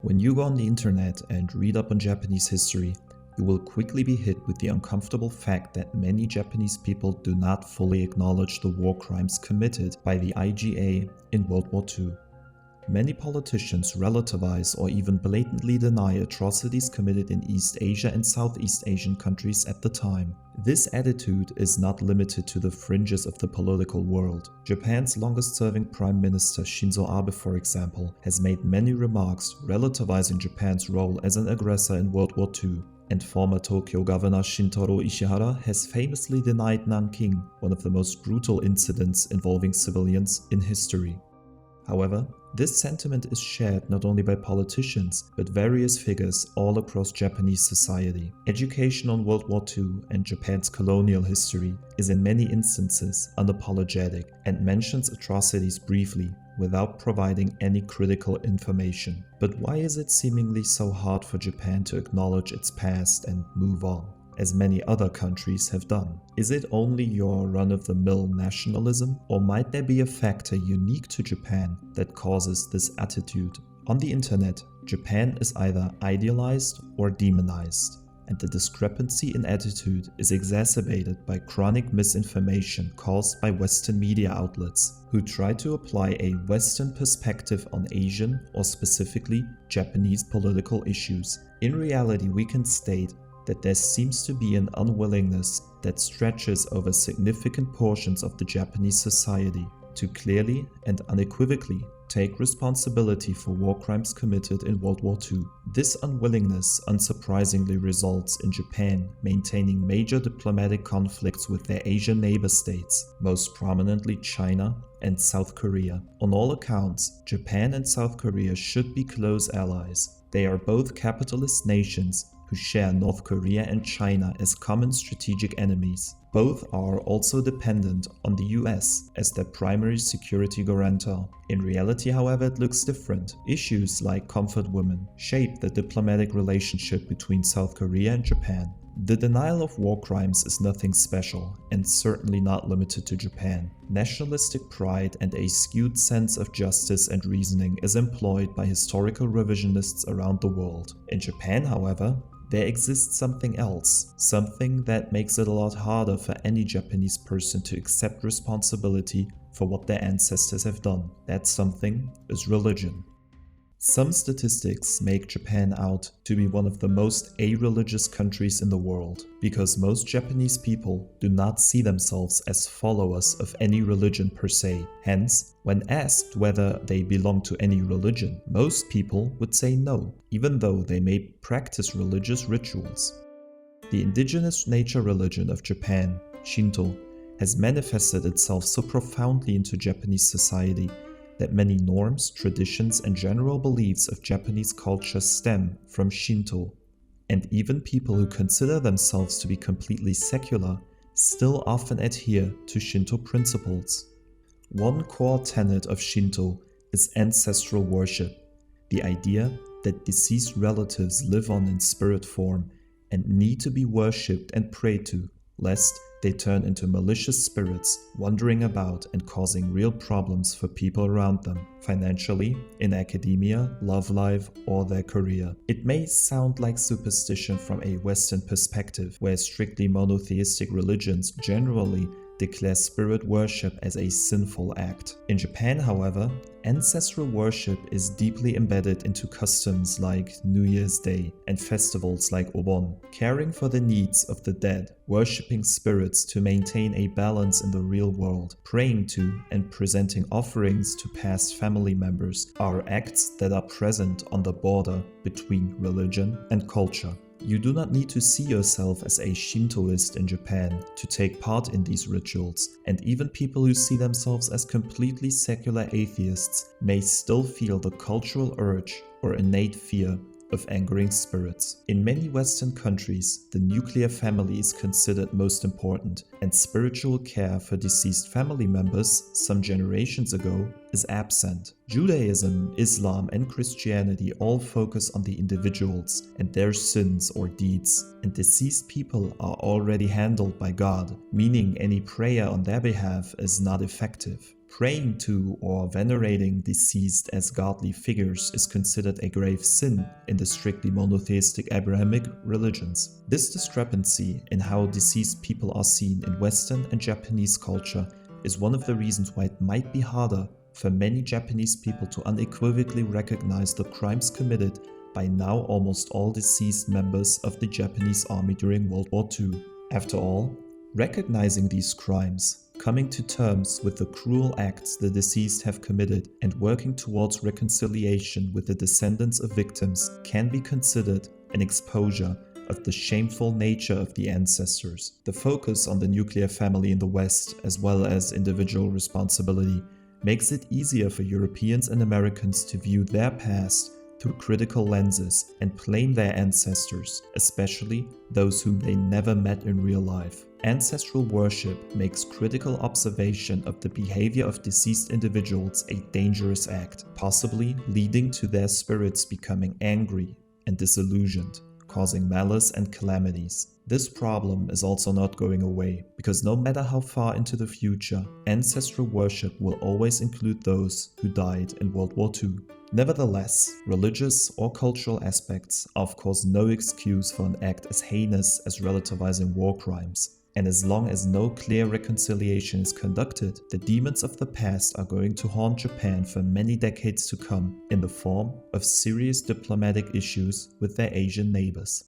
When you go on the internet and read up on Japanese history, you will quickly be hit with the uncomfortable fact that many Japanese people do not fully acknowledge the war crimes committed by the IJA in World War II. Many politicians relativize or even blatantly deny atrocities committed in East Asia and Southeast Asian countries at the time. This attitude is not limited to the fringes of the political world. Japan's longest-serving Prime Minister Shinzo Abe, for example, has made many remarks relativizing Japan's role as an aggressor in World War II. And former Tokyo Governor Shintaro Ishihara has famously denied Nanking, one of the most brutal incidents involving civilians in history. However, this sentiment is shared not only by politicians, but various figures all across Japanese society. Education on World War II and Japan's colonial history is in many instances unapologetic and mentions atrocities briefly, without providing any critical information. But why is it seemingly so hard for Japan to acknowledge its past and move on, as many other countries have done? Is it only your run-of-the-mill nationalism, or might there be a factor unique to Japan that causes this attitude? On the internet, Japan is either idealized or demonized, and the discrepancy in attitude is exacerbated by chronic misinformation caused by Western media outlets who try to apply a Western perspective on Asian, or specifically Japanese political issues. In reality, we can state that there seems to be an unwillingness that stretches over significant portions of the Japanese society to clearly and unequivocally take responsibility for war crimes committed in World War II. This unwillingness unsurprisingly results in Japan maintaining major diplomatic conflicts with their Asian neighbor states, most prominently China and South Korea. On all accounts, Japan and South Korea should be close allies. They are both capitalist nations who share North Korea and China as common strategic enemies. Both are also dependent on the US as their primary security guarantor. In reality, however, it looks different. Issues like comfort women shape the diplomatic relationship between South Korea and Japan. The denial of war crimes is nothing special, and certainly not limited to Japan. Nationalistic pride and a skewed sense of justice and reasoning is employed by historical revisionists around the world. In Japan, however, there exists something else, something that makes it a lot harder for any Japanese person to accept responsibility for what their ancestors have done. That something is religion. Some statistics make Japan out to be one of the most a-religious countries in the world, because most Japanese people do not see themselves as followers of any religion per se. Hence, when asked whether they belong to any religion, most people would say no, even though they may practice religious rituals. The indigenous nature religion of Japan, Shinto, has manifested itself so profoundly into Japanese society that many norms, traditions, and general beliefs of Japanese culture stem from Shinto, and even people who consider themselves to be completely secular still often adhere to Shinto principles. One core tenet of Shinto is ancestral worship, the idea that deceased relatives live on in spirit form and need to be worshipped and prayed to, lest they turn into malicious spirits wandering about and causing real problems for people around them, financially, in academia, love life, or their career. It may sound like superstition from a Western perspective, where strictly monotheistic religions generally declare spirit worship as a sinful act. In Japan, however, ancestral worship is deeply embedded into customs like New Year's Day and festivals like Obon. Caring for the needs of the dead, worshipping spirits to maintain a balance in the real world, praying to and presenting offerings to past family members are acts that are present on the border between religion and culture. You do not need to see yourself as a Shintoist in Japan to take part in these rituals, and even people who see themselves as completely secular atheists may still feel the cultural urge or innate fear of angering spirits. In many Western countries, the nuclear family is considered most important, and spiritual care for deceased family members some generations ago is absent. Judaism, Islam, and Christianity all focus on the individuals and their sins or deeds, and deceased people are already handled by God, meaning any prayer on their behalf is not effective. Praying to or venerating deceased as godly figures is considered a grave sin in the strictly monotheistic Abrahamic religions. This discrepancy in how deceased people are seen in Western and Japanese culture is one of the reasons why it might be harder for many Japanese people to unequivocally recognize the crimes committed by now almost all deceased members of the Japanese army during World War II. After all, recognizing these crimes, coming to terms with the cruel acts the deceased have committed, and working towards reconciliation with the descendants of victims can be considered an exposure of the shameful nature of the ancestors. The focus on the nuclear family in the West, as well as individual responsibility, makes it easier for Europeans and Americans to view their past through critical lenses and blame their ancestors, especially those whom they never met in real life. Ancestral worship makes critical observation of the behavior of deceased individuals a dangerous act, possibly leading to their spirits becoming angry and disillusioned, causing malice and calamities. This problem is also not going away, because no matter how far into the future, ancestral worship will always include those who died in World War II. Nevertheless, religious or cultural aspects are of course no excuse for an act as heinous as relativizing war crimes. And as long as no clear reconciliation is conducted, the demons of the past are going to haunt Japan for many decades to come in the form of serious diplomatic issues with their Asian neighbors.